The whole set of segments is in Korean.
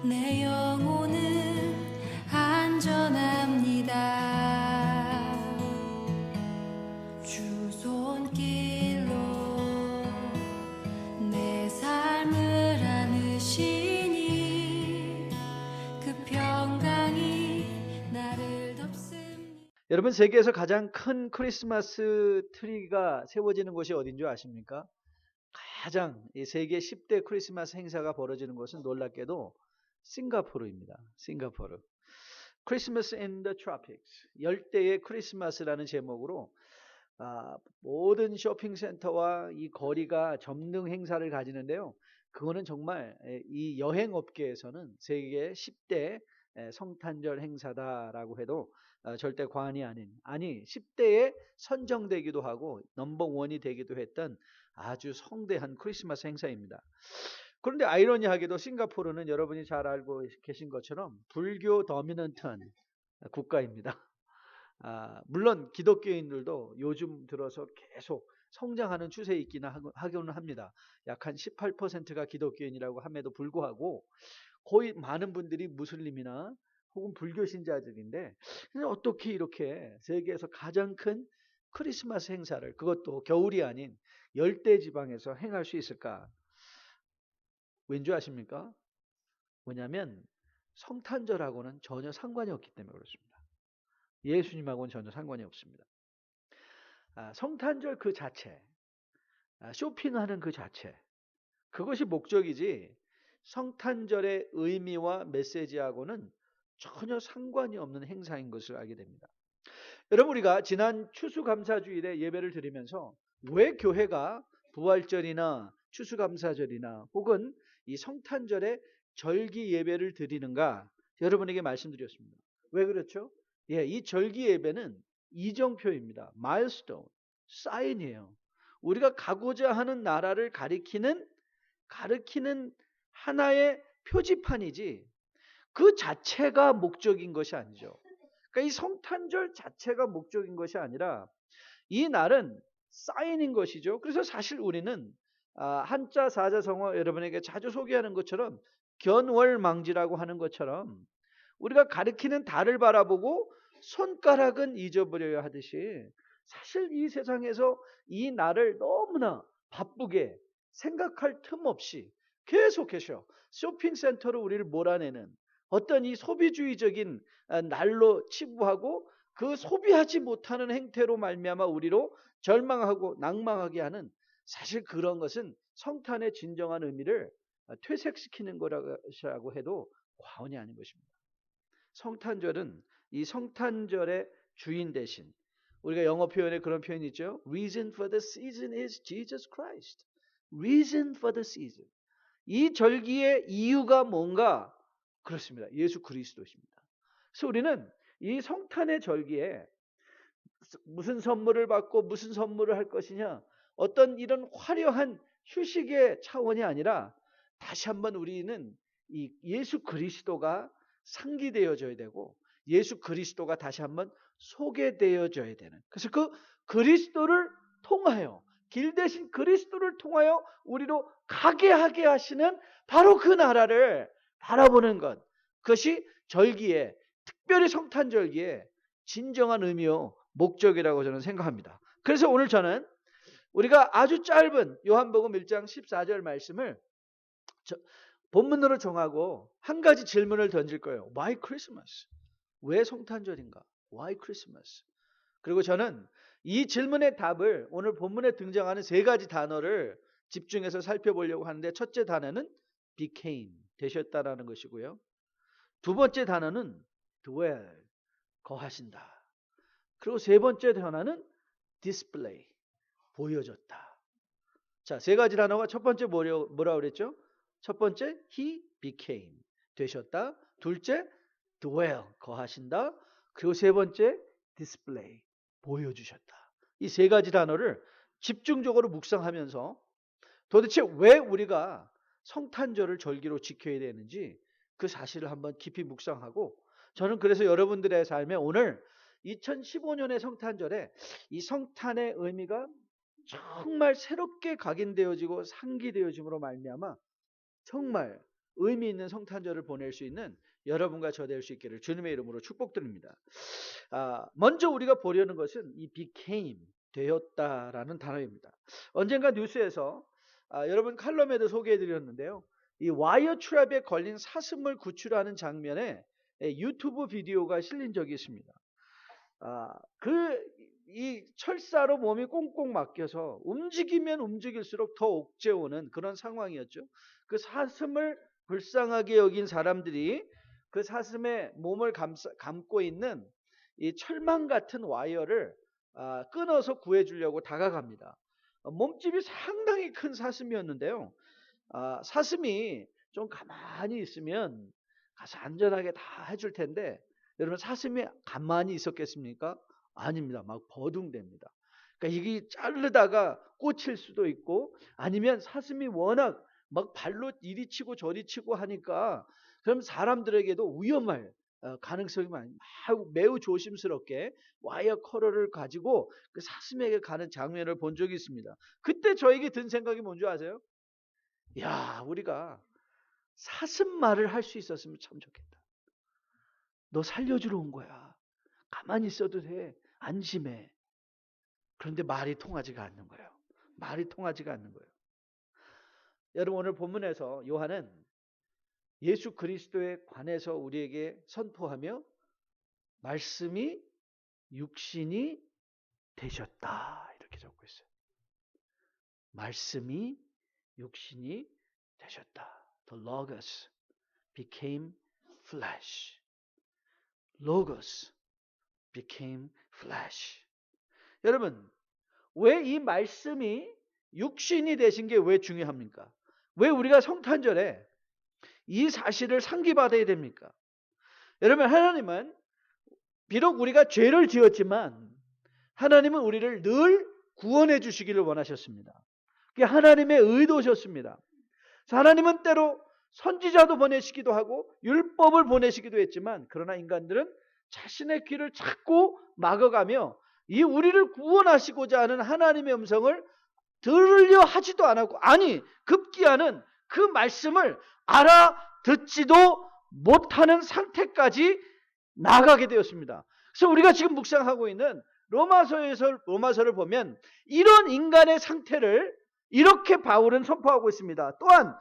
내 영혼은 안전합니다. 주 손길로 내 삶을 안으시니 그 평강이 나를 덮습니다. 여러분, 세계에서 가장 큰 크리스마스 트리가 세워지는 곳이 어딘 줄 아십니까? 가장 이 세계 10대 크리스마스 행사가 벌어지는 곳은 놀랍게도 싱가포르입니다. 싱가포르. Christmas in the Tropics, 열대의 크리스마스라는 제목으로 모든 쇼핑센터와 이 거리가 점등 행사를 가지는데요. 그거는 정말 이 여행업계에서는 세계 10대 성탄절 행사다라고 해도 절대 과언이 아니 10대에 선정되기도 하고 넘버원이 되기도 했던 아주 성대한 크리스마스 행사입니다. 그런데 아이러니하게도 싱가포르는 여러분이 잘 알고 계신 것처럼 불교 더미넌트한 국가입니다. 물론 기독교인들도 요즘 들어서 계속 성장하는 추세에 있기는 하기는 합니다. 약 한 18%가 기독교인이라고 함에도 불구하고 거의 많은 분들이 무슬림이나 혹은 불교 신자들인데, 어떻게 이렇게 세계에서 가장 큰 크리스마스 행사를, 그것도 겨울이 아닌 열대 지방에서 행할 수 있을까? 왠지 아십니까? 뭐냐면 성탄절하고는 전혀 상관이 없기 때문에 그렇습니다. 예수님하고는 전혀 상관이 없습니다. 성탄절 그 자체, 쇼핑하는 그 자체, 그것이 목적이지 성탄절의 의미와 메시지하고는 전혀 상관이 없는 행사인 것을 알게 됩니다. 여러분, 우리가 지난 추수감사주일에 예배를 드리면서 왜 교회가 부활절이나 추수감사절이나 혹은 이 성탄절에 절기 예배를 드리는가 여러분에게 말씀드렸습니다. 왜 그렇죠? 이 절기 예배는 이정표입니다. 마일스톤, 사인이에요. 우리가 가고자 하는 나라를 가리키는 하나의 표지판이지 그 자체가 목적인 것이 아니죠. 그러니까 이 성탄절 자체가 목적인 것이 아니라 이 날은 사인인 것이죠. 그래서 사실 우리는 한자 사자성어 여러분에게 자주 소개하는 것처럼 견월망지라고 하는 것처럼 우리가 가리키는 달을 바라보고 손가락은 잊어버려야 하듯이 사실 이 세상에서 이 날을 너무나 바쁘게 생각할 틈 없이 계속해서 쇼핑센터로 우리를 몰아내는 어떤 이 소비주의적인 날로 치부하고 그 소비하지 못하는 행태로 말미암아 우리로 절망하고 낭망하게 하는, 사실 그런 것은 성탄의 진정한 의미를 퇴색시키는 거라고 해도 과언이 아닌 것입니다. 성탄절은 이 성탄절의 주인 대신, 우리가 영어 표현에 그런 표현이 있죠. Reason for the season is Jesus Christ. Reason for the season. 이 절기의 이유가 뭔가? 그렇습니다. 예수 그리스도십니다. 그래서 우리는 이 성탄의 절기에 무슨 선물을 받고 무슨 선물을 할 것이냐, 어떤 이런 화려한 휴식의 차원이 아니라 다시 한번 우리는 이 예수 그리스도가 상기되어져야 되고 예수 그리스도가 다시 한번 소개되어져야 되는, 그래서 그 그리스도를 통하여, 길 대신 그리스도를 통하여 우리로 가게 하게 하시는 바로 그 나라를 바라보는 것, 그것이 절기에, 특별히 성탄절기에 진정한 의미요 목적이라고 저는 생각합니다. 그래서 오늘 저는 우리가 아주 짧은 요한복음 1장 14절 말씀을 본문으로 정하고 한 가지 질문을 던질 거예요. Why Christmas? 왜 성탄절인가? Why Christmas? 그리고 저는 이 질문의 답을 오늘 본문에 등장하는 세 가지 단어를 집중해서 살펴보려고 하는데, 첫째 단어는 became, 되셨다라는 것이고요. 두 번째 단어는 dwell, 거하신다. 그리고 세 번째 단어는 display, 보여줬다. 자, 세 가지 단어가 첫 번째 뭐라고 그랬죠? 첫 번째 he became, 되셨다. 둘째 dwell, 거하신다. 그리고 세 번째 display, 보여주셨다. 이 세 가지 단어를 집중적으로 묵상하면서 도대체 왜 우리가 성탄절을 절기로 지켜야 되는지 그 사실을 한번 깊이 묵상하고, 저는 그래서 여러분들의 삶에 오늘 2015년의 성탄절에 이 성탄의 의미가 정말 새롭게 각인되어지고 상기되어짐으로 말미암아 정말 의미 있는 성탄절을 보낼 수 있는 여러분과 저 될 수 있기를 주님의 이름으로 축복드립니다. 먼저 우리가 보려는 것은 이 became, 되었다라는 단어입니다. 언젠가 뉴스에서 여러분 칼럼에도 소개해드렸는데요. 이 와이어 트랩에 걸린 사슴을 구출하는 장면에 유튜브 비디오가 실린 적이 있습니다. 이 철사로 몸이 꽁꽁 막혀서 움직이면 움직일수록 더 옥죄오는 그런 상황이었죠. 그 사슴을 불쌍하게 여긴 사람들이 그 사슴의 몸을 감고 있는 이 철망 같은 와이어를 끊어서 구해주려고 다가갑니다. 몸집이 상당히 큰 사슴이었는데요. 사슴이 좀 가만히 있으면 가서 안전하게 다 해줄 텐데 여러분 사슴이 가만히 있었겠습니까? 아닙니다. 막 버둥댑니다. 그러니까 이게 자르다가 꽂힐 수도 있고 아니면 사슴이 워낙 막 발로 이리 치고 저리 치고 하니까 그럼 사람들에게도 위험할 가능성이 매우 조심스럽게 와이어 커러를 가지고 그 사슴에게 가는 장면을 본 적이 있습니다. 그때 저에게 든 생각이 뭔지 아세요? 야, 우리가 사슴 말을 할 수 있었으면 참 좋겠다. 너 살려주러 온 거야. 가만히 있어도 돼. 안심해. 그런데 말이 통하지가 않는 거예요. 말이 통하지가 않는 거예요. 여러분 오늘 본문에서 요한은 예수 그리스도에 관해서 우리에게 선포하며 말씀이 육신이 되셨다 이렇게 적고 있어요. 말씀이 육신이 되셨다. The Logos became flesh. Logos became flesh. 여러분 왜 이 말씀이 육신이 되신 게 왜 중요합니까? 왜 우리가 성탄절에 이 사실을 상기받아야 됩니까? 여러분 하나님은 비록 우리가 죄를 지었지만 하나님은 우리를 늘 구원해 주시기를 원하셨습니다. 그게 하나님의 의도셨습니다. 하나님은 때로 선지자도 보내시기도 하고 율법을 보내시기도 했지만 그러나 인간들은 자신의 귀를 자꾸 막아가며 이 우리를 구원하시고자 하는 하나님의 음성을 들으려 하지도 않았고 아니 급기야는 그 말씀을 알아듣지도 못하는 상태까지 나가게 되었습니다. 그래서 우리가 지금 묵상하고 있는 로마서를 보면 이런 인간의 상태를 이렇게 바울은 선포하고 있습니다. 또한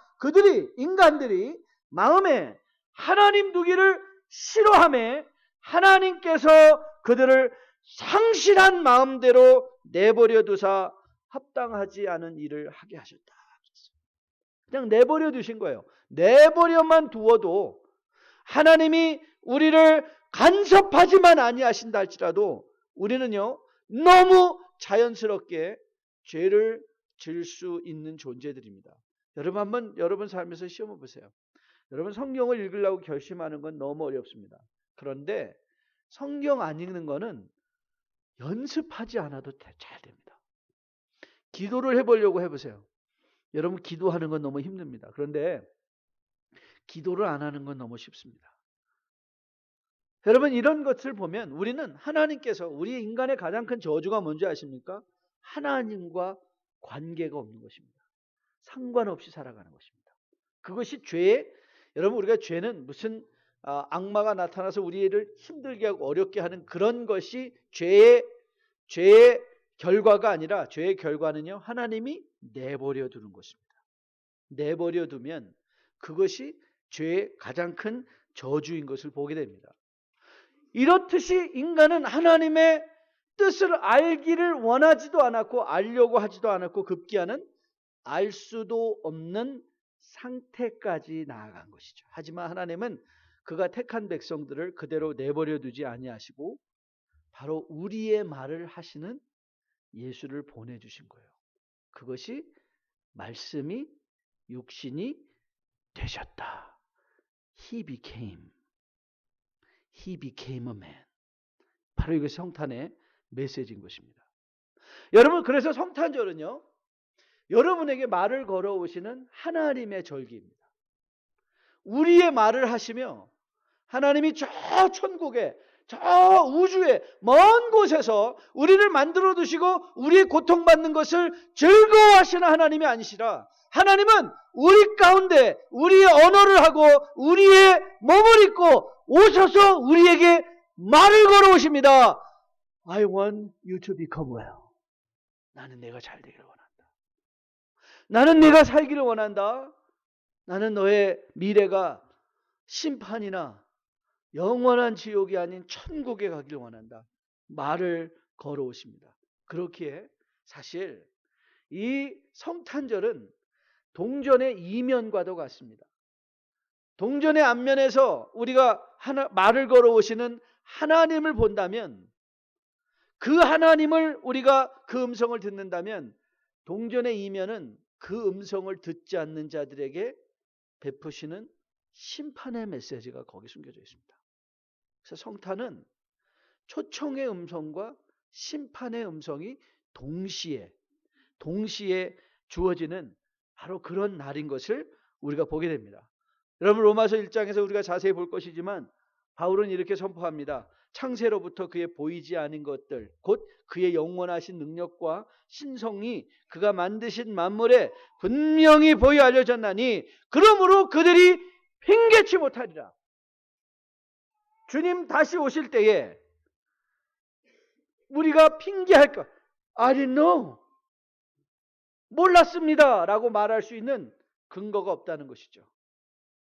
인간들이 마음에 하나님 두기를 싫어하며 하나님께서 그들을 상실한 마음대로 내버려 두사 합당하지 않은 일을 하게 하셨다. 그냥 내버려 두신 거예요. 내버려만 두어도 하나님이 우리를 간섭하지만 아니하신다 할지라도 우리는요 너무 자연스럽게 죄를 질 수 있는 존재들입니다. 여러분 한번 여러분 삶에서 시험해 보세요. 여러분 성경을 읽으려고 결심하는 건 너무 어렵습니다. 그런데 성경 안 읽는 거는 연습하지 않아도 잘 됩니다. 기도를 해보려고 해보세요. 여러분 기도하는 건 너무 힘듭니다. 그런데 기도를 안 하는 건 너무 쉽습니다. 여러분 이런 것을 보면 우리는 하나님께서 우리 인간의 가장 큰 저주가 뭔지 아십니까? 하나님과 관계가 없는 것입니다. 상관없이 살아가는 것입니다. 그것이 여러분 우리가 죄는 무슨 악마가 나타나서 우리를 힘들게 하고 어렵게 하는 그런 것이 죄의 결과가 아니라 죄의 결과는요 하나님이 내버려 두는 것입니다. 내버려 두면 그것이 죄의 가장 큰 저주인 것을 보게 됩니다. 이렇듯이 인간은 하나님의 뜻을 알기를 원하지도 않았고 알려고 하지도 않았고 급기야는 알 수도 없는 상태까지 나아간 것이죠. 하지만 하나님은 그가 택한 백성들을 그대로 내버려 두지 아니하시고 바로 우리의 말을 하시는 예수를 보내주신 거예요. 그것이 말씀이 육신이 되셨다. He became a man. 바로 이것이 성탄의 메시지인 것입니다. 여러분 그래서 성탄절은요 여러분에게 말을 걸어오시는 하나님의 절기입니다. 우리의 말을 하시며 하나님이 저 천국에 저 우주의 먼 곳에서 우리를 만들어 두시고 우리의 고통받는 것을 즐거워하시는 하나님이 아니시라 하나님은 우리 가운데 우리의 언어를 하고 우리의 몸을 입고 오셔서 우리에게 말을 걸어오십니다. I want you to become well. 나는 내가 잘 되기를 원한다. 나는 내가 살기를 원한다. 나는 너의 미래가 심판이나 영원한 지옥이 아닌 천국에 가기를 원한다. 말을 걸어오십니다. 그렇기에 사실 이 성탄절은 동전의 이면과도 같습니다. 동전의 앞면에서 우리가 말을 걸어오시는 하나님을 본다면 그 하나님을 우리가 그 음성을 듣는다면 동전의 이면은 그 음성을 듣지 않는 자들에게 베푸시는 심판의 메시지가 거기 숨겨져 있습니다. 그래서 성탄은 초청의 음성과 심판의 음성이 동시에 주어지는 바로 그런 날인 것을 우리가 보게 됩니다. 여러분 로마서 1장에서 우리가 자세히 볼 것이지만 바울은 이렇게 선포합니다. 창세로부터 그의 보이지 않은 것들 곧 그의 영원하신 능력과 신성이 그가 만드신 만물에 분명히 보여 알려졌나니 그러므로 그들이 핑계치 못하리라. 주님 다시 오실 때에 우리가 핑계할까? I didn't know. 몰랐습니다 라고 말할 수 있는 근거가 없다는 것이죠.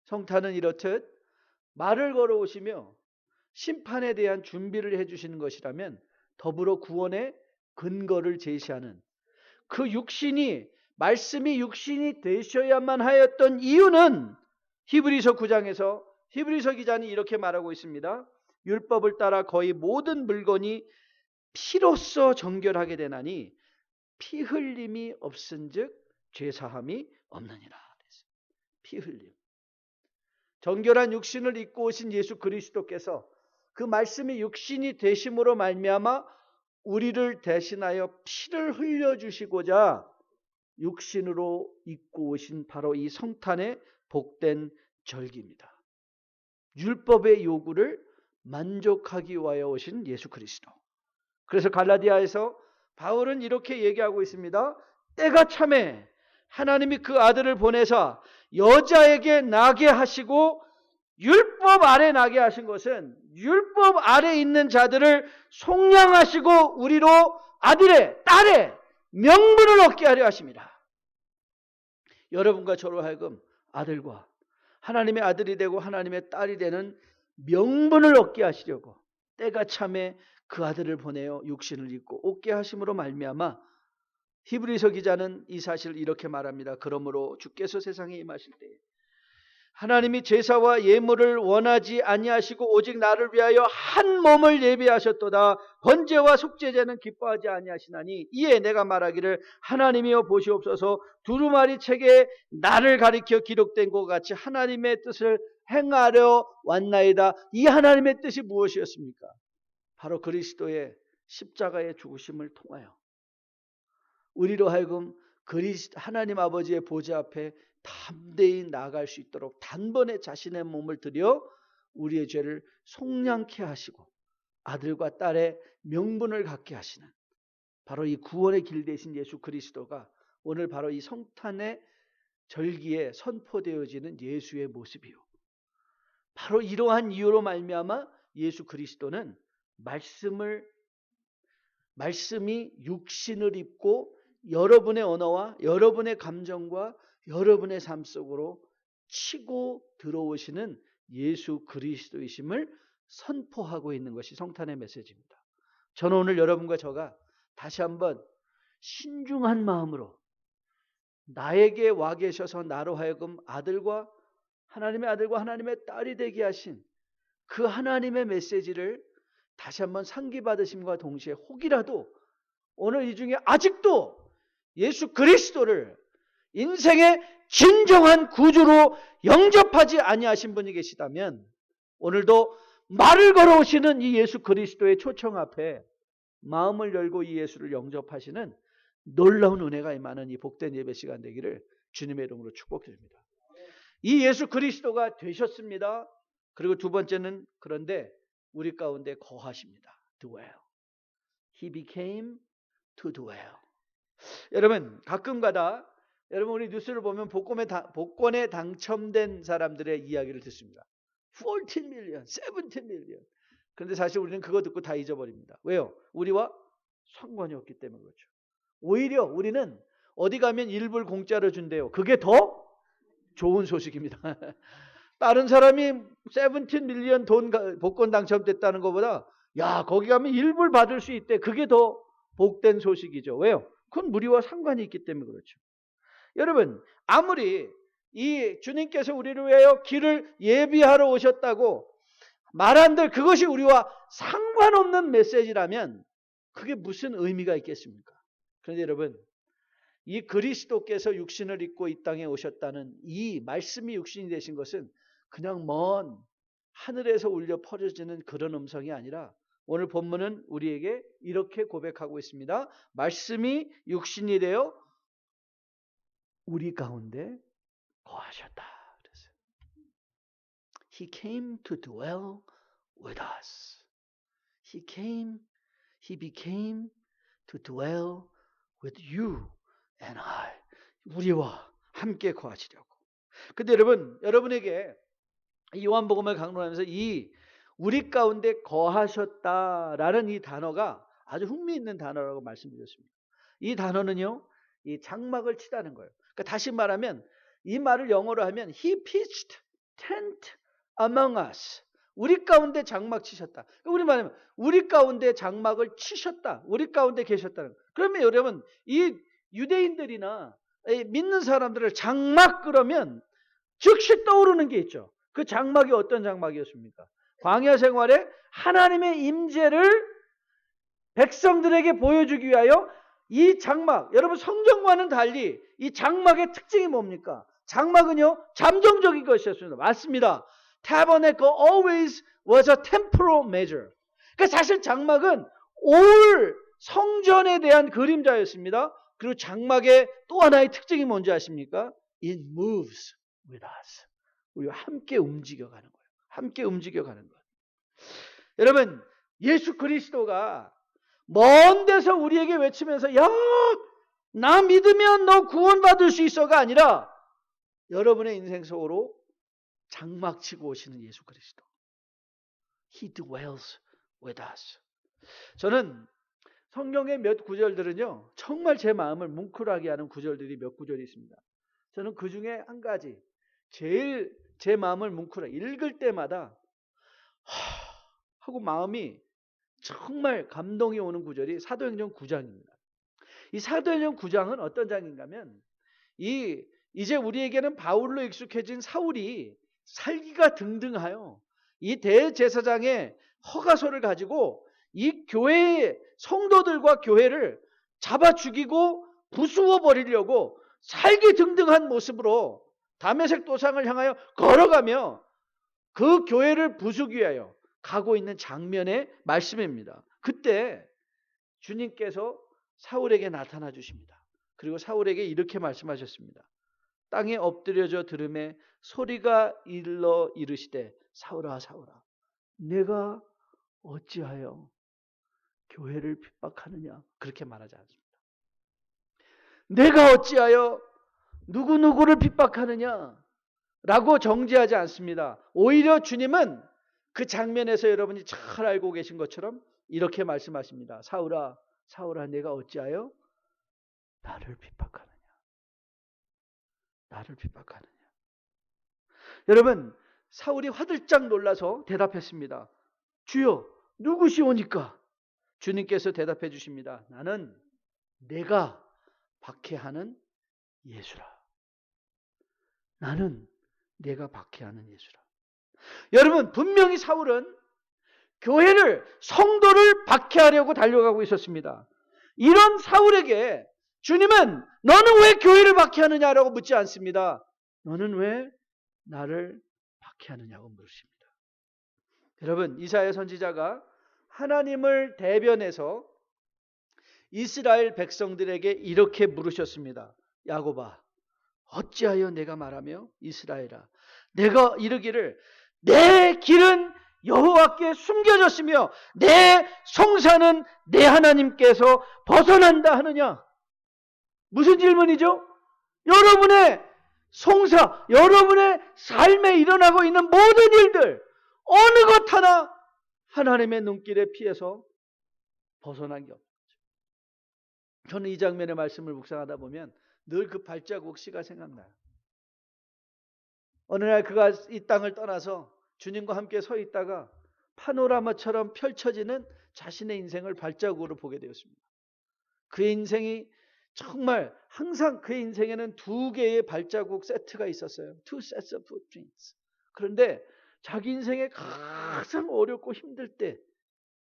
성탄은 이렇듯 말을 걸어오시며 심판에 대한 준비를 해주시는 것이라면 더불어 구원의 근거를 제시하는 그 말씀이 육신이 되셔야만 하였던 이유는 히브리서 9장에서 히브리서 기자는 이렇게 말하고 있습니다. 율법을 따라 거의 모든 물건이 피로써 정결하게 되나니 피 흘림이 없은즉 죄사함이 없느니라. 피 흘림. 정결한 육신을 입고 오신 예수 그리스도께서 그 말씀이 육신이 되심으로 말미암아 우리를 대신하여 피를 흘려주시고자 육신으로 입고 오신 바로 이 성탄의 복된 절기입니다. 율법의 요구를 만족하기 위하여 오신 예수 그리스도. 그래서 갈라디아에서 바울은 이렇게 얘기하고 있습니다. 때가 참에 하나님이 그 아들을 보내사 여자에게 나게 하시고 율법 아래 나게 하신 것은 율법 아래 있는 자들을 속량하시고 우리로 아들의 딸의 명분을 얻게 하려 하십니다. 여러분과 저로 하여금 아들과 하나님의 아들이 되고 하나님의 딸이 되는 명분을 얻게 하시려고 때가 참에 그 아들을 보내어 육신을 입고 옷게 하심으로 말미암아 히브리서 기자는 이 사실을 이렇게 말합니다. 그러므로 주께서 세상에 임하실 때에 하나님이 제사와 예물을 원하지 아니하시고 오직 나를 위하여 한 몸을 예비하셨도다. 번제와 속죄제는 기뻐하지 아니하시나니 이에 내가 말하기를 하나님이여 보시옵소서 두루마리 책에 나를 가리켜 기록된 것 같이 하나님의 뜻을 행하려 왔나이다. 이 하나님의 뜻이 무엇이었습니까? 바로 그리스도의 십자가의 죽으심을 통하여 우리로 하여금 하나님 아버지의 보좌 앞에 담대히 나아갈 수 있도록 단번에 자신의 몸을 들여 우리의 죄를 속량케 하시고 아들과 딸의 명분을 갖게 하시는 바로 이 구원의 길 되신 예수 그리스도가 오늘 바로 이 성탄의 절기에 선포되어지는 예수의 모습이요. 바로 이러한 이유로 말미암아 예수 그리스도는 말씀이 육신을 입고 여러분의 언어와 여러분의 감정과 여러분의 삶 속으로 치고 들어오시는 예수 그리스도이심을 선포하고 있는 것이 성탄의 메시지입니다. 저는 오늘 여러분과 저가 다시 한번 신중한 마음으로 나에게 와 계셔서 나로 하여금 하나님의 아들과 하나님의 딸이 되게 하신 그 하나님의 메시지를 다시 한번 상기받으심과 동시에 혹이라도 오늘 이 중에 아직도 예수 그리스도를 인생의 진정한 구주로 영접하지 아니하신 분이 계시다면 오늘도 말을 걸어오시는 이 예수 그리스도의 초청 앞에 마음을 열고 이 예수를 영접하시는 놀라운 은혜가 임하는 이 복된 예배 시간 되기를 주님의 이름으로 축복드립니다. 이 예수 그리스도가 되셨습니다. 그리고 두 번째는 그런데 우리 가운데 거하십니다. dwell. He became to dwell. 여러분 가끔가다 여러분 우리 뉴스를 보면 복권에 당첨된 사람들의 이야기를 듣습니다. 14 million, 17 million. 그런데 사실 우리는 그거 듣고 다 잊어버립니다. 왜요? 우리와 상관이 없기 때문에 그렇죠. 오히려 우리는 어디 가면 1불 공짜로 준대요. 그게 더 좋은 소식입니다. 다른 사람이 17 밀리언 복권 당첨됐다는 것보다 야 거기 가면 1불 받을 수 있대. 그게 더 복된 소식이죠. 왜요? 그건 우리와 상관이 있기 때문에 그렇죠. 여러분 아무리 이 주님께서 우리를 위하여 길을 예비하러 오셨다고 말한들 그것이 우리와 상관없는 메시지라면 그게 무슨 의미가 있겠습니까? 그런데 여러분 이 그리스도께서 육신을 입고 이 땅에 오셨다는 이 말씀이 육신이 되신 것은 그냥 먼 하늘에서 울려 퍼져지는 그런 음성이 아니라 오늘 본문은 우리에게 이렇게 고백하고 있습니다. 말씀이 육신이 되어 우리 가운데 거하셨다. 그래서 He came to dwell with us. He became to dwell with you and I. 우리와 함께 거하시려고. 근데 여러분에게 요한복음을 강론하면서 이 우리 가운데 거하셨다라는 이 단어가 아주 흥미있는 단어라고 말씀드렸습니다. 이 단어는요, 이 장막을 치다는 거예요. 그러니까 다시 말하면 이 말을 영어로 하면 He pitched tent among us. 우리 가운데 장막 치셨다. 우리 말하면 우리 가운데 장막을 치셨다. 우리 가운데 계셨다는 거예요. 그러면 여러분 이 유대인들이나 믿는 사람들을 장막 그러면 즉시 떠오르는 게 있죠. 그 장막이 어떤 장막이었습니까? 광야 생활에 하나님의 임재를 백성들에게 보여주기 위하여 이 장막, 여러분 성전과는 달리 이 장막의 특징이 뭡니까? 장막은요 잠정적인 것이었습니다. 맞습니다. Tabernacle always was a temporal measure. 그러니까 사실 장막은 올 성전에 대한 그림자였습니다. 그리고 장막의 또 하나의 특징이 뭔지 아십니까? It moves with us. 우리와 함께 움직여가는 거예요. 함께 움직여가는 거예요. 여러분 예수 그리스도가 먼 데서 우리에게 외치면서 야, 나 믿으면 너 구원받을 수 있어가 아니라 여러분의 인생 속으로 장막 치고 오시는 예수 그리스도. He dwells with us. 저는 성경의 몇 구절들은요 정말 제 마음을 뭉클하게 하는 구절들이 몇 구절이 있습니다. 저는 그 중에 한 가지 제일 제 마음을 뭉클하게 읽을 때마다 하고 마음이 정말 감동이 오는 구절이 사도행전 9장입니다. 이 사도행전 9장은 어떤 장인가 하면 이제 우리에게는 바울로 익숙해진 사울이 살기가 등등하여 이 대제사장의 허가서를 가지고 이 교회의 성도들과 교회를 잡아 죽이고 부수어 버리려고 살기 등등한 모습으로 다메섹 도상을 향하여 걸어가며 그 교회를 부수기 위하여 가고 있는 장면의 말씀입니다. 그때 주님께서 사울에게 나타나 주십니다. 그리고 사울에게 이렇게 말씀하셨습니다. 땅에 엎드려져 들음에 소리가 일러 이르시되 사울아 사울아 내가 어찌하여 교회를 핍박하느냐 그렇게 말하지 않습니다. 내가 어찌하여 누구누구를 핍박하느냐 라고 정죄하지 않습니다. 오히려 주님은 그 장면에서 여러분이 잘 알고 계신 것처럼 이렇게 말씀하십니다. 사울아 사울아 내가 어찌하여 나를 핍박하느냐 나를 핍박하느냐. 여러분 사울이 화들짝 놀라서 대답했습니다. 주여 누구시오니까? 주님께서 대답해 주십니다. 나는 내가 박해하는 예수라. 나는 내가 박해하는 예수라. 여러분 분명히 사울은 교회를 성도를 박해하려고 달려가고 있었습니다. 이런 사울에게 주님은 너는 왜 교회를 박해하느냐라고 묻지 않습니다. 너는 왜 나를 박해하느냐고 물으십니다. 여러분 이사야 선지자가 하나님을 대변해서 이스라엘 백성들에게 이렇게 물으셨습니다. 야곱아 어찌하여 내가 말하며 이스라엘아 내가 이르기를 내 길은 여호와께 숨겨졌으며 내 송사는 내 하나님께서 벗어난다 하느냐? 무슨 질문이죠? 여러분의 송사, 여러분의 삶에 일어나고 있는 모든 일들 어느 것 하나 하나님의 눈길에 피해서 벗어난 게 없죠. 저는 이 장면의 말씀을 묵상하다 보면 늘 그 발자국 씨가 생각나요. 어느 날 그가 이 땅을 떠나서 주님과 함께 서 있다가 파노라마처럼 펼쳐지는 자신의 인생을 발자국으로 보게 되었습니다. 그의 인생이 정말 항상 그의 인생에는 두 개의 발자국 세트가 있었어요. Two sets of footprints. 그런데 자기 인생에 가장 어렵고 힘들 때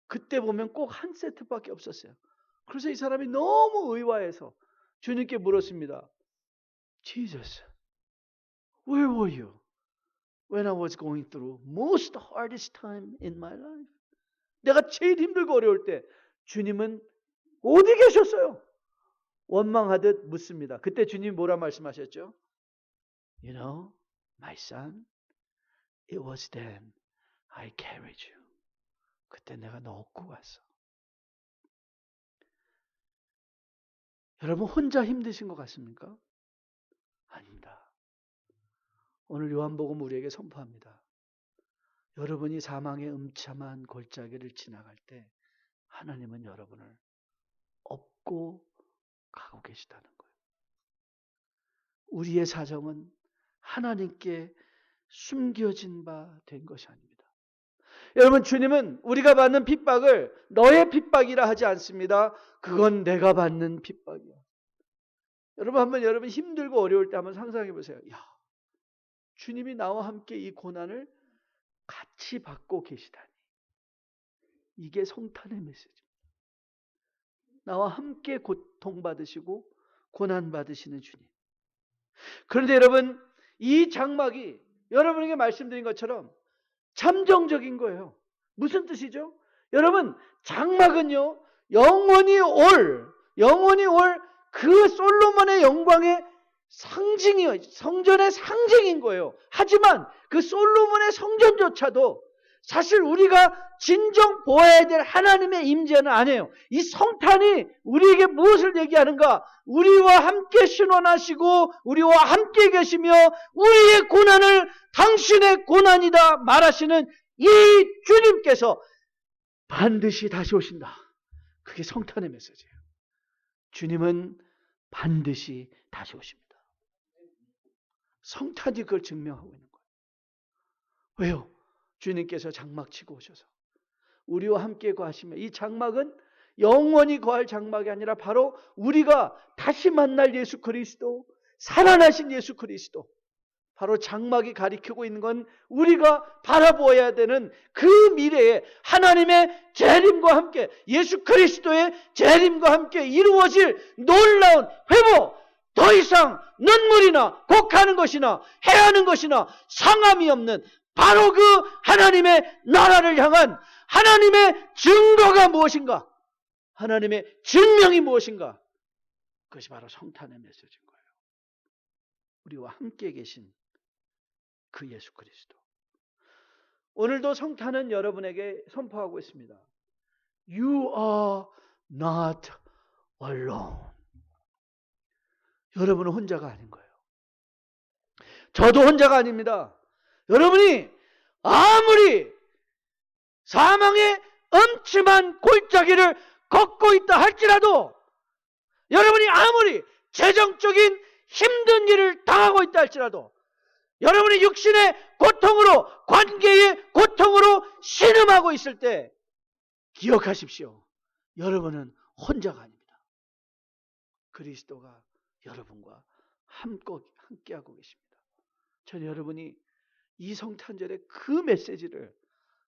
그때 보면 꼭 한 세트밖에 없었어요. 그래서 이 사람이 너무 의아해서 주님께 물었습니다. Jesus, where were you when I was going through most hardest time in my life? 내가 제일 힘들고 어려울 때 주님은 어디 계셨어요? 원망하듯 묻습니다. 그때 주님이 뭐라 말씀하셨죠? You know, my son, it was then I carried you. 그때 내가 너 업고 갔어. 여러분 혼자 힘드신 것 같습니까? 아닙니다. 오늘 요한복음 우리에게 선포합니다. 여러분이 사망의 음침한 골짜기를 지나갈 때 하나님은 여러분을 업고 가고 계시다는 거예요. 우리의 사정은 하나님께 숨겨진 바 된 것이 아닙니다. 여러분 주님은 우리가 받는 핍박을 너의 핍박이라 하지 않습니다. 그건 내가 받는 핍박이야. 여러분 한번 여러분 힘들고 어려울 때 한번 상상해 보세요. 야, 주님이 나와 함께 이 고난을 같이 받고 계시다니. 이게 성탄의 메시지입니다. 나와 함께 고통받으시고 고난받으시는 주님. 그런데 여러분 이 장막이 여러분에게 말씀드린 것처럼 잠정적인 거예요. 무슨 뜻이죠? 여러분 장막은요 영원히 올 그 솔로몬의 영광의 상징이에요. 성전의 상징인 거예요. 하지만 그 솔로몬의 성전조차도 사실 우리가 진정 보아야 될 하나님의 임재는 아니에요. 이 성탄이 우리에게 무엇을 얘기하는가? 우리와 함께 신원하시고 우리와 함께 계시며 우리의 고난을 당신의 고난이다 말하시는 이 주님께서 반드시 다시 오신다. 그게 성탄의 메시지예요. 주님은 반드시 다시 오십니다. 성탄이 그걸 증명하고 있는 거예요. 왜요? 주님께서 장막 치고 오셔서 우리와 함께 거하시며 이 장막은 영원히 거할 장막이 아니라 바로 우리가 다시 만날 예수 그리스도, 살아나신 예수 그리스도, 바로 장막이 가리키고 있는 건 우리가 바라보아야 되는 그 미래에 하나님의 재림과 함께 예수 그리스도의 재림과 함께 이루어질 놀라운 회복, 더 이상 눈물이나 곡하는 것이나 해하는 것이나 상함이 없는 바로 그 하나님의 나라를 향한 하나님의 증거가 무엇인가? 하나님의 증명이 무엇인가? 그것이 바로 성탄의 메시지인 거예요. 우리와 함께 계신 그 예수 그리스도. 오늘도 성탄은 여러분에게 선포하고 있습니다. You are not alone. 여러분은 혼자가 아닌 거예요. 저도 혼자가 아닙니다. 여러분이 아무리 사망의 음침한 골짜기를 걷고 있다 할지라도, 여러분이 아무리 재정적인 힘든 일을 당하고 있다 할지라도, 여러분이 육신의 고통으로, 관계의 고통으로 신음하고 있을 때 기억하십시오. 여러분은 혼자가 아닙니다. 그리스도가 여러분과 함께하고 계십니다. 저는 여러분이 이 성탄절의 그 메시지를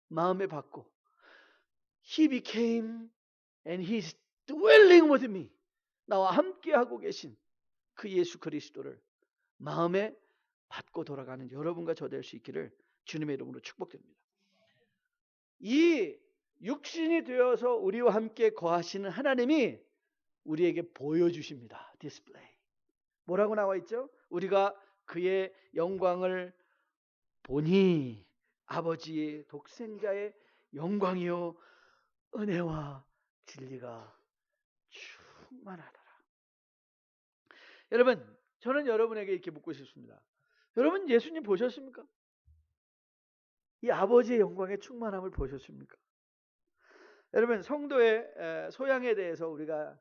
마음에 받고 He became and He's dwelling with me, 나와 함께하고 계신 그 예수 그리스도를 마음에 받고 돌아가는 여러분과 저 될 수 있기를 주님의 이름으로 축복드립니다. 이 육신이 되어서 우리와 함께 거하시는 하나님이 우리에게 보여주십니다. 디스플레이. 뭐라고 나와 있죠? 우리가 그의 영광을 보니 아버지의 독생자의 영광이요 은혜와 진리가 충만하더라. 여러분, 저는 여러분에게 이렇게 묻고 싶습니다. 여러분, 예수님 보셨습니까? 이 아버지의 영광의 충만함을 보셨습니까? 여러분, 성도의 소양에 대해서 우리가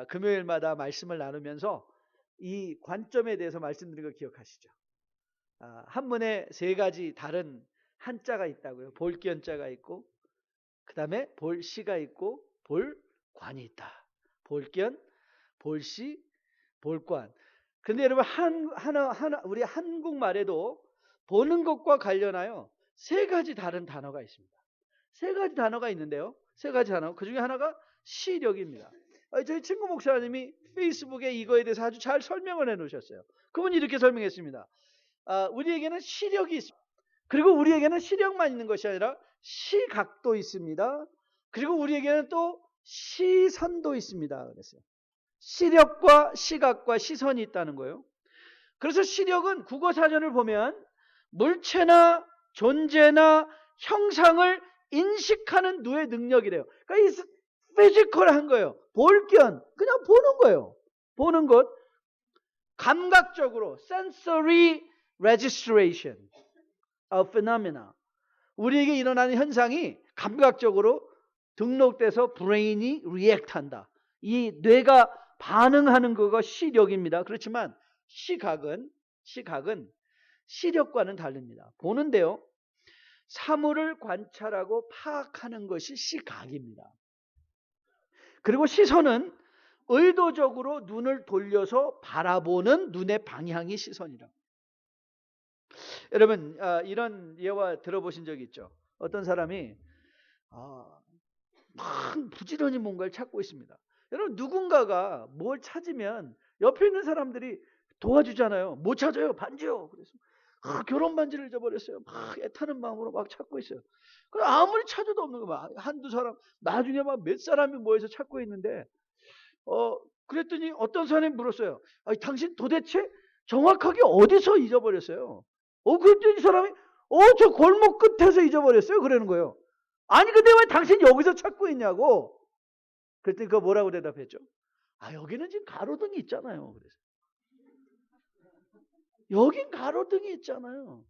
금요일마다 말씀을 나누면서 이 관점에 대해서 말씀드린 거 기억하시죠? 한문에 세 가지 다른 한자가 있다고요. 볼기연자가 있고, 그 다음에 볼시가 있고, 볼관이 있다. 볼기연, 볼시, 볼관. 근데 여러분, 우리 한국말에도 보는 것과 관련하여 세 가지 다른 단어가 있습니다. 세 가지 단어가 있는데요. 세 가지 단어. 그 중에 하나가 시력입니다. 저희 친구 목사님이 페이스북에 이거에 대해서 아주 잘 설명을 해 놓으셨어요. 그분이 이렇게 설명했습니다. 우리에게는 시력이 있습니다. 그리고 우리에게는 시력만 있는 것이 아니라 시각도 있습니다. 그리고 우리에게는 또 시선도 있습니다. 그랬어요. 시력과 시각과 시선이 있다는 거예요. 그래서 시력은 국어사전을 보면 물체나 존재나 형상을 인식하는 누의 능력이래요. 그러니까 이 피지컬한 거예요. 볼견, 그냥 보는 거예요. 보는 것. 감각적으로 sensory registration of phenomena. 우리에게 일어나는 현상이 감각적으로 등록돼서 브레인이 리액트한다. 이 뇌가 반응하는 거가 시력입니다. 그렇지만 시각은 시력과는 다릅니다. 보는데요. 사물을 관찰하고 파악하는 것이 시각입니다. 그리고 시선은 의도적으로 눈을 돌려서 바라보는 눈의 방향이 시선이라. 여러분, 이런 예화 들어보신 적이 있죠? 어떤 사람이 막 부지런히 뭔가를 찾고 있습니다. 여러분, 누군가가 뭘 찾으면 옆에 있는 사람들이 도와주잖아요. 못 찾아요. 반지요. 그래서 결혼 반지를 잊어버렸어요. 막 애타는 마음으로 막 찾고 있어요. 아무리 찾아도 없는 거. 한두 사람, 나중에 막 몇 사람이 모여서 찾고 있는데, 그랬더니 어떤 사람이 물었어요. 당신 도대체 정확하게 어디서 잊어버렸어요? 그랬더니 이 사람이, 저 골목 끝에서 잊어버렸어요. 그러는 거예요. 아니, 근데 왜 당신 여기서 찾고 있냐고. 그랬더니 그거 뭐라고 대답했죠? 여기는 지금 가로등이 있잖아요. 그래서. 여긴 가로등이 있잖아요.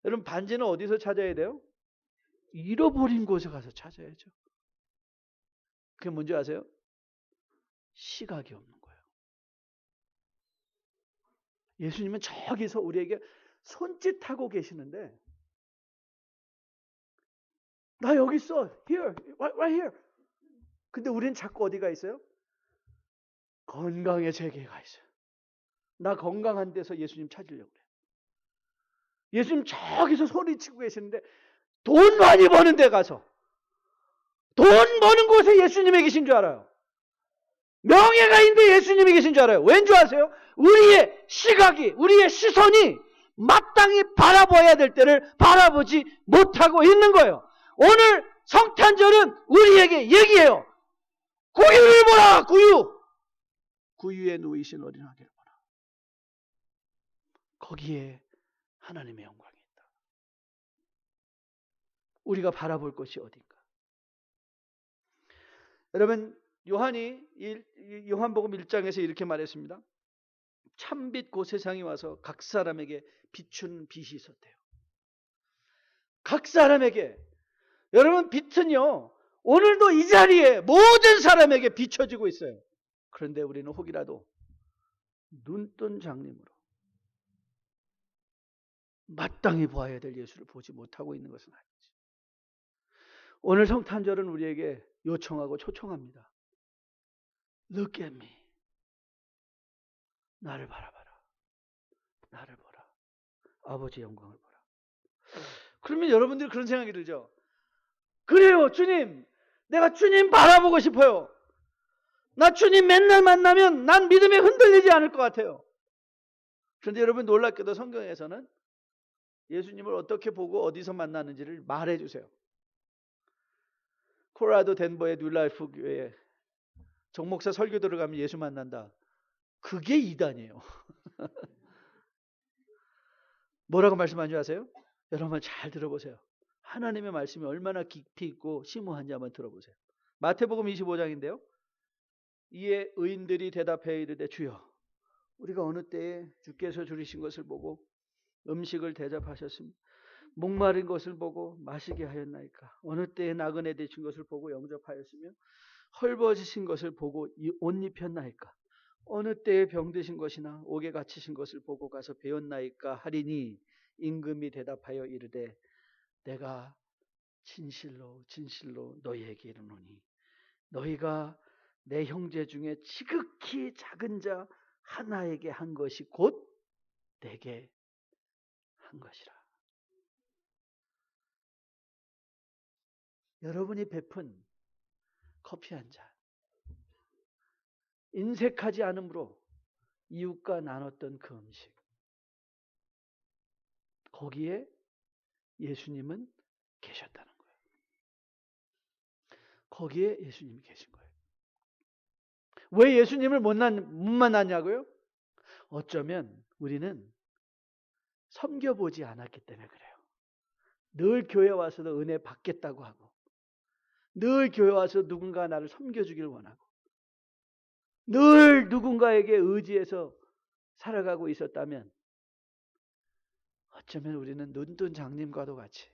여러분, 반지는 어디서 찾아야 돼요? 잃어버린 곳에 가서 찾아야죠. 그게 뭔지 아세요? 시각이 없는 거예요. 예수님은 저기서 우리에게 손짓하고 계시는데, 나 여기 있어. Here. Right here. 근데 우리는 자꾸 어디가 있어요? 건강의 세계가 있어요. 나 건강한 데서 예수님 찾으려고 그래요. 예수님 저기서 소리치고 계시는데 돈 많이 버는 데 가서 돈 버는 곳에 예수님이 계신 줄 알아요. 명예가 있는데 예수님이 계신 줄 알아요. 왠 줄 아세요? 우리의 시각이, 우리의 시선이 마땅히 바라봐야 될 때를 바라보지 못하고 있는 거예요. 오늘 성탄절은 우리에게 얘기해요. 구유를 보라. 구유에 누이신 어린 아기를 보라. 거기에 하나님의 영광이 있다. 우리가 바라볼 것이 어딘가. 여러분, 요한복음 1장에서 이렇게 말했습니다. 참빛 그 세상에 와서 각 사람에게 비추는 빛이 있었대요. 각 사람에게. 여러분, 빛은요, 오늘도 이 자리에 모든 사람에게 비춰지고 있어요. 그런데 우리는 혹이라도 눈뜬 장님으로 마땅히 보아야 될 예수를 보지 못하고 있는 것은 아니지. 오늘 성탄절은 우리에게 요청하고 초청합니다. Look at me. 나를 바라봐라. 나를 보라. 아버지의 영광을 보라. 그러면 여러분들이 그런 생각이 들죠? 그래요, 주님. 내가 주님 바라보고 싶어요. 나 주님 맨날 만나면 난 믿음에 흔들리지 않을 것 같아요. 그런데 여러분, 놀랍게도 성경에서는 예수님을 어떻게 보고 어디서 만나는지를 말해 주세요. 콜로라도 덴버의 뉴라이프 교회에 정목사 설교 들어가면 예수 만난다. 그게 이단이에요. 뭐라고 말씀하는지 아세요? 여러분 잘 들어보세요. 하나님의 말씀이 얼마나 깊이 있고 심오한지 한번 들어보세요. 마태복음 25장인데요. 이에 의인들이 대답하여 이르되 주여 우리가 어느 때에 주께서 줄이신 것을 보고 음식을 대접하셨으며 목마른 것을 보고 마시게 하였나이까. 어느 때에 나그네 되신 것을 보고 영접하였으며 헐벗으신 것을 보고 옷 입혔나이까. 어느 때에 병드신 것이나 옥에 갇히신 것을 보고 가서 배웠나이까 하리니 임금이 대답하여 이르되 내가 진실로 진실로 너희에게 이르노니 너희가 내 형제 중에 지극히 작은 자 하나에게 한 것이 곧 내게 한 것이라. 여러분이 베푼 커피 한 잔, 인색하지 않으므로 이웃과 나눴던 그 음식, 거기에 예수님은 계셨다는 거예요. 거기에 예수님이 계신 거예요. 왜 예수님을 못 만났냐고요? 어쩌면 우리는 섬겨보지 않았기 때문에 그래요. 늘 교회 와서도 은혜 받겠다고 하고, 늘 교회 와서 누군가 나를 섬겨주길 원하고, 늘 누군가에게 의지해서 살아가고 있었다면 어쩌면 우리는 눈뜬 장님과도 같이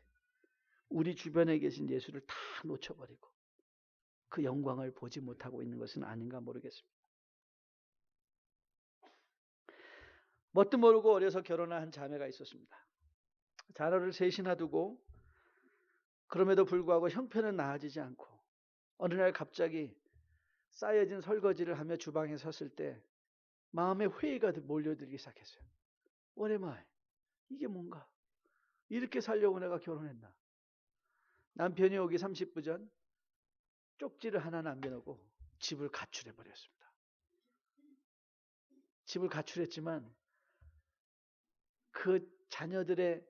우리 주변에 계신 예수를 다 놓쳐버리고 그 영광을 보지 못하고 있는 것은 아닌가 모르겠습니다. 뭣도 모르고 어려서 결혼한 한 자매가 있었습니다. 자녀를 셋이나 두고 그럼에도 불구하고 형편은 나아지지 않고 어느 날 갑자기 쌓여진 설거지를 하며 주방에 섰을 때 마음에 회의가 몰려들기 시작했어요. What am I? 이게 뭔가? 이렇게 살려고 내가 결혼했나? 남편이 오기 30분 전 쪽지를 하나 남겨놓고 집을 가출해버렸습니다. 집을 가출했지만 그 자녀들의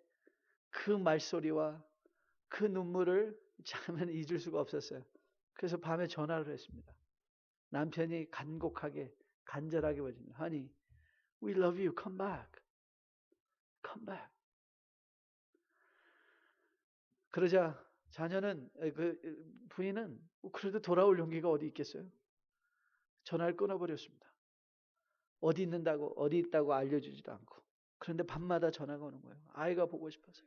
그 말소리와 그 눈물을 자매는 잊을 수가 없었어요. 그래서 밤에 전화를 했습니다. 남편이 간곡하게 간절하게 보십니다. Honey, we love you. Come back. Come back. 그러자 자녀는 그 부인은 그래도 돌아올 용기가 어디 있겠어요? 전화를 끊어버렸습니다. 어디 있다고 알려주지도 않고. 그런데 밤마다 전화가 오는 거예요. 아이가 보고 싶어서.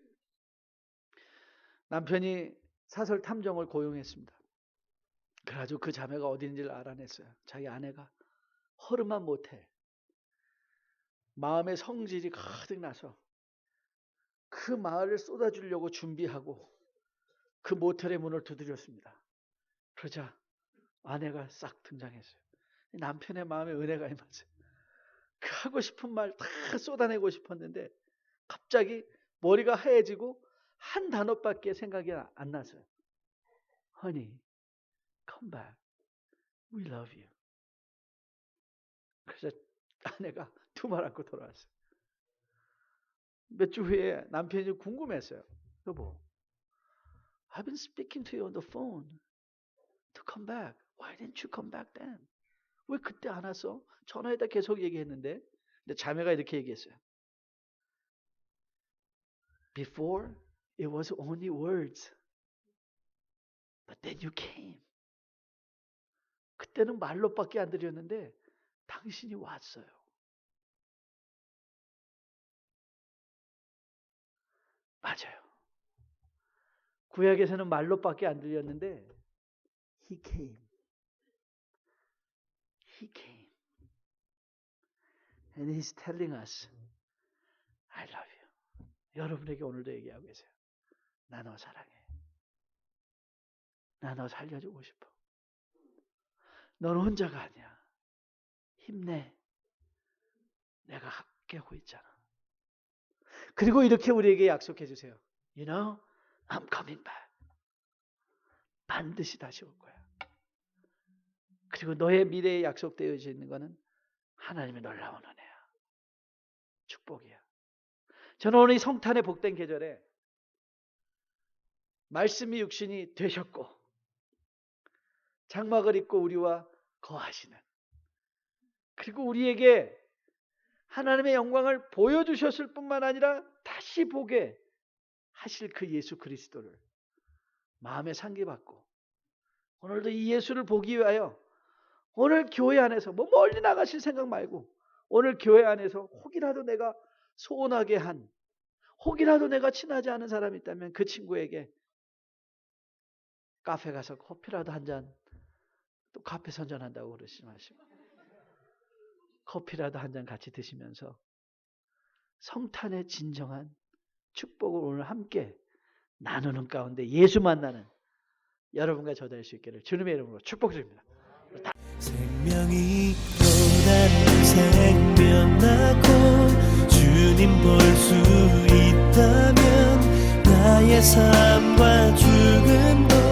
남편이 사설 탐정을 고용했습니다. 그래가지고 그 자매가 어디 있는지를 알아냈어요. 자기 아내가 허름한 모텔, 마음의 성질이 가득 나서 그 마을을 쏟아주려고 준비하고 그 모텔의 문을 두드렸습니다. 그러자 아내가 싹 등장했어요. 남편의 마음에 은혜가 임하세요. 그 하고 싶은 말 다 쏟아내고 싶었는데 갑자기 머리가 하얘지고 한 단어밖에 생각이 안 나서요. Honey, come back. We love you. 그래서 아내가 두 말 않고 돌아왔어요. 몇 주 후에 남편이 궁금했어요. 여보, I've been speaking to you on the phone to come back. Why didn't you come back then? 왜 그때 안 왔어? 전화에다 계속 얘기했는데. 근데 자매가 이렇게 얘기했어요. Before it was only words. But then you came. 그때는 말로밖에 안 들렸는데 당신이 왔어요. 맞아요. 구약에서는 말로밖에 안 들렸는데 He came. He came. And He's telling us, I love you. 여러분에게 오늘도 얘기하고 계세요. 나 너 사랑해. 나 너 살려주고 싶어. 너는 혼자가 아니야. 힘내. 내가 함께하고 있잖아. 그리고 이렇게 우리에게 약속해 주세요. You know, I'm coming back. 반드시 다시 올 거야. 그리고 너의 미래에 약속되어 있는 것은 하나님의 놀라운 은혜야. 축복이야. 저는 오늘 이 성탄의 복된 계절에 말씀이 육신이 되셨고 장막을 입고 우리와 거하시는, 그리고 우리에게 하나님의 영광을 보여주셨을 뿐만 아니라 다시 보게 하실 그 예수 그리스도를 마음에 상기받고 오늘도 이 예수를 보기 위하여 오늘 교회 안에서 뭐 멀리 나가실 생각 말고 오늘 교회 안에서 혹이라도 내가 소원하게 한 혹이라도 내가 친하지 않은 사람이 있다면 그 친구에게 카페 가서 커피라도 한 잔, 또 카페 선전한다고 그러지 마시고 커피라도 한 잔 같이 드시면서 성탄의 진정한 축복을 오늘 함께 나누는 가운데 예수 만나는 여러분과 저 될 수 있기를 주님의 이름으로 축복드립니다. 생명이 또 다른 생명 낳고 주님 볼 수 있다면 나의 삶과 죽음도